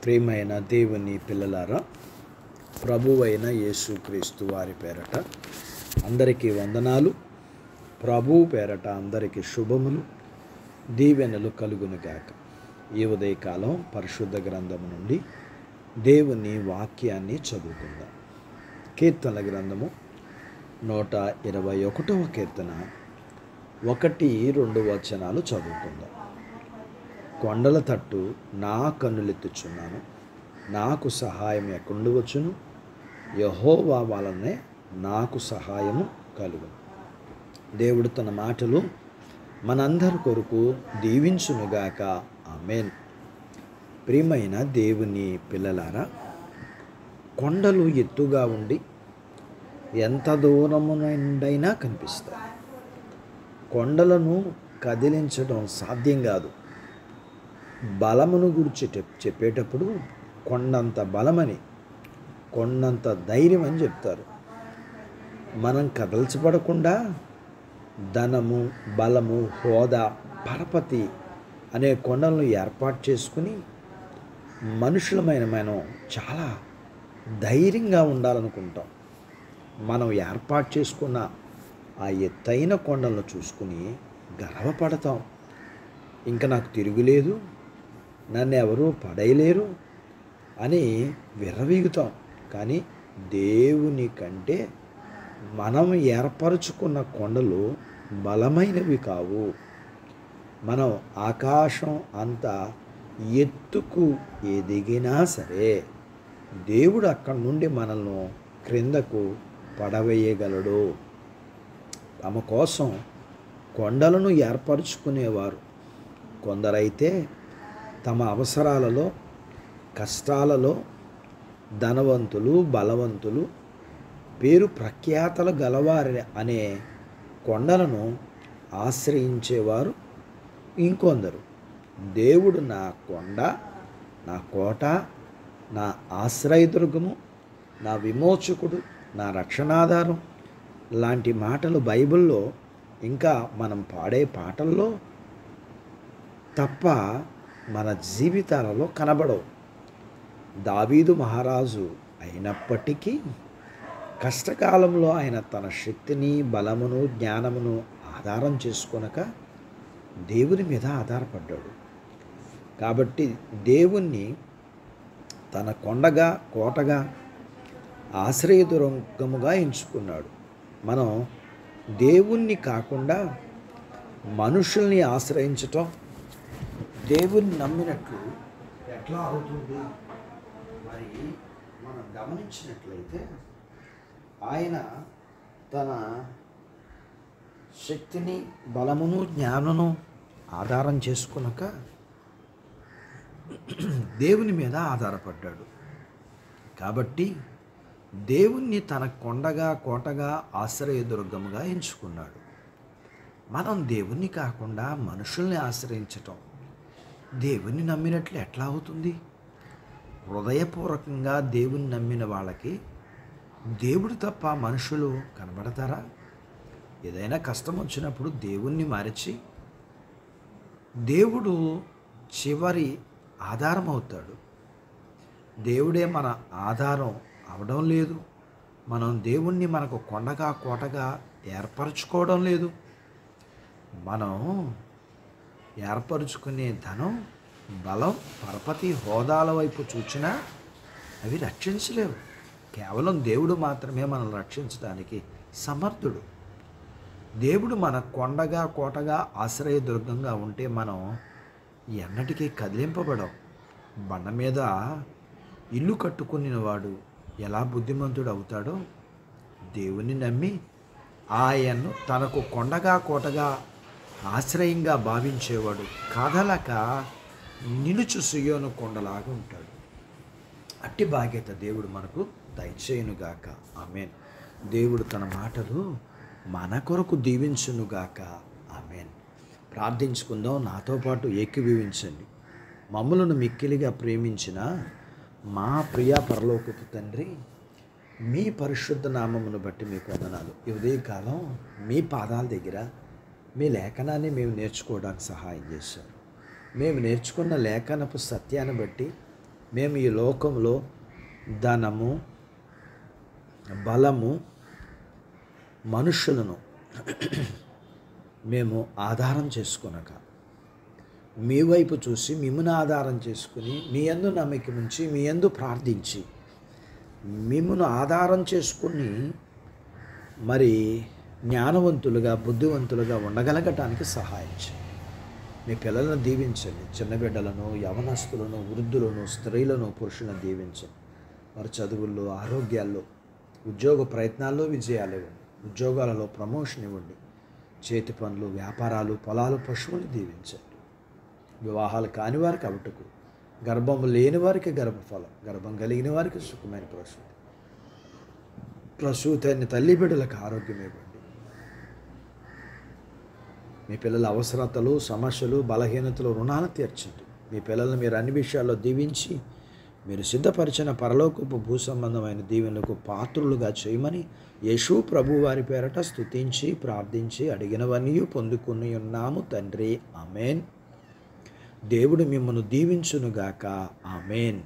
ప్రియమైన దేవుని పిల్లలారా, ప్రభువైన యేసుక్రీస్తు వారి పేరట అందరికీ వందనాలు. ప్రభువు పేరట అందరికీ శుభములు, దీవెనలు కలుగునుగాక. ఈ ఉదయకాలం పరిశుద్ధ గ్రంథము నుండి దేవుని వాక్యాన్ని చదువుకుందాం. కీర్తనల గ్రంథము 121వ కీర్తన 1-2 వచనాలు చదువుకుందాం. కొండల తట్టు నా కన్నులెత్తుచున్నాను, నాకు సహాయం ఎక్కడి వచ్చును? యెహోవా వలనే నాకు సహాయము కలుగును. దేవుడు తన మాటలు మనందరి కొరకు దీవించునుగాక. ఆమేన్. ప్రియమైన దేవుని పిల్లలారా, కొండలు ఎత్తుగా ఉండి ఎంత దూరము నుండైనా కనిపిస్తాయి. కొండలను కదిలించడం సాధ్యం కాదు. బలమును గురించి చెప్పేటప్పుడు కొండంత బలమని, కొండంత ధైర్యం అని చెప్తారు. మనం కదల్చబడకుండా ధనము, బలము, హోదా, పరపతి అనే కొండలను ఏర్పాటు చేసుకుని మనుషులమైన మనం చాలా ధైర్యంగా ఉండాలనుకుంటాం. మనం ఏర్పాటు చేసుకున్న ఆ ఎత్తైన కొండలను చూసుకుని గర్వపడతాం. ఇంకా నాకు తిరుగులేదు, నన్ను ఎవరూ పడేయలేరు అని విర్రవీగుతాం. కానీ దేవుని కంటే మనం ఏర్పరచుకున్న కొండలు బలమైనవి కావు. మనం ఆకాశం అంత ఎత్తుకు ఎదిగినా సరే దేవుడు అక్కడి నుండి మనల్ని క్రిందకు పడవేయగలడు. తమ కోసం కొండలను ఏర్పరచుకునేవారు కొందరైతే తమ అవసరాలలో, కష్టాలలో ధనవంతులు, బలవంతులు, పేరు ప్రఖ్యాతలు గలవారి అనే కొండలను ఆశ్రయించేవారు ఇంకొందరు. దేవుడు నా కొండ, నా కోట, నా ఆశ్రయదుర్గము, నా విమోచకుడు, నా రక్షణాధారం లాంటి మాటలు బైబిల్లో, ఇంకా మనం పాడే పాటల్లో తప్ప మన జీవితాలలో కనబడవు. దావీదు మహారాజు అయినప్పటికీ కష్టకాలంలో ఆయన తన శక్తిని, బలమును, జ్ఞానమును ఆధారం చేసుకొనక దేవుని మీద ఆధారపడ్డాడు. కాబట్టి దేవుణ్ణి తన కొండగా, కోటగా, ఆశ్రయదుర్గముగా ఎంచుకున్నాడు. మనం దేవుణ్ణి కాకుండా మనుషుల్ని ఆశ్రయించటం దేవుణ్ణి నమ్మినట్లు ఎట్లా అవుతుంది? మరి మనం గమనించినట్లయితే ఆయన తన శక్తిని, బలమును, జ్ఞానమును ఆధారం చేసుకునక దేవుని మీద ఆధారపడ్డాడు. కాబట్టి దేవుణ్ణి తన కొండగా, కోటగా, ఆశ్రయదుర్గముగా ఎంచుకున్నాడు. మనం దేవుణ్ణి కాకుండా మనుషుల్ని ఆశ్రయించటం దేవుణ్ణి నమ్మినట్లు ఎట్లా అవుతుంది? హృదయపూర్వకంగా దేవుని నమ్మిన వాళ్ళకి దేవుడు తప్ప మనుషులు కనబడతారా? ఏదైనా కష్టం వచ్చినప్పుడు దేవుణ్ణి మరచి దేవుడు చివరి ఆధారం అవుతాడు. దేవుడే మన ఆధారం అవడం లేదు. మనం దేవుణ్ణి మనకు కొండగా, కోటగా ఏర్పరచుకోవడం లేదు. మనం ఏర్పరచుకునే ధనం, బలం, పరపతి, హోదాల వైపు చూచినా అవి రక్షించలేవు. కేవలం దేవుడు మాత్రమే మనల్ని రక్షించడానికి సమర్థుడు. దేవుడు మన కొండగా, కోటగా, ఆశ్రయదుర్గంగా ఉంటే మనం ఎన్నటికీ కదిలింపబడం. బండ మీద ఇల్లు కట్టుకునేవాడు ఎలా బుద్ధిమంతుడు అవుతాడో, దేవుని నమ్మి ఆయన్ను తనకు కొండగా, కోటగా, ఆశ్రయంగా భావించేవాడు కదలక నిలుచు సియోను కొండలాగా ఉంటాడు. అట్టి బాధ్యత దేవుడు మనకు దయచేయునుగాక. ఆమేన్. దేవుడు తన మాటలు మన కొరకు దీవించునుగాక. ఆమేన్. ప్రార్థించుకుందాం. నాతో పాటు ఏకీభవించండి. మమ్ములను మిక్కిలిగా ప్రేమించిన మా ప్రియ పరలోకపు తండ్రి, మీ పరిశుద్ధ నామమును బట్టి మీకు వందనాలు. ఈ ఉదయకాలం మీ పాదాల దగ్గర మీ లేఖనాన్ని మేము నేర్చుకోవడానికి సహాయం చేశారు. మేము నేర్చుకున్న లేఖనపు సత్యాన్ని బట్టి మేము ఈ లోకంలో ధనము, బలము, మనుషులను మేము ఆధారం చేసుకొనక మీ వైపు చూసి మిమ్మల్ని ఆధారం చేసుకుని మీ యందు నమ్మకం ఉంచి మీ యందు ప్రార్థించి మిమ్మల్ని ఆధారం చేసుకుని మరి జ్ఞానవంతులుగా బుద్ధివంతులుగా ఉండగలగటానికి సహాయం చేయండి. మీ పిల్లలను దీవించండి. చిన్న బిడ్డలను, యవనస్తులను, వృద్ధులను, స్త్రీలను, పురుషులను దీవించండి. వారి చదువుల్లో, ఆరోగ్యాల్లో, ఉద్యోగ ప్రయత్నాల్లో విజయాలు ఇవ్వండి. ఉద్యోగాలలో ప్రమోషన్ ఇవ్వండి. చేతి పనులు, వ్యాపారాలు, పొలాలు, పశువులు దీవించండి. వివాహాలు కాని వారికి అవుటకు, గర్భం లేని వారికి గర్భఫలం, గర్భం కలిగిన వారికి సుఖమైన ప్రసూతైన తల్లి బిడ్డలకు ఆరోగ్యం ఇవ్వండి. మీ పిల్లల అవసరతలు, సమస్యలు, బలహీనతలు, రుణాలు తీర్చండి. మీ పిల్లలను మీరు అన్ని విషయాల్లో దీవించి మీరు సిద్ధపరిచిన పరలోకపు భూ సంబంధమైన దీవెనలకు పాత్రులుగా చేయమని యేసు ప్రభు వారి పేరట స్తుతించి ప్రార్థించి అడిగినవన్నీ పొందుకుని ఉన్నాము తండ్రి. ఆమెన్. దేవుడు మిమ్మల్ని దీవించునుగాక. ఆమెన్.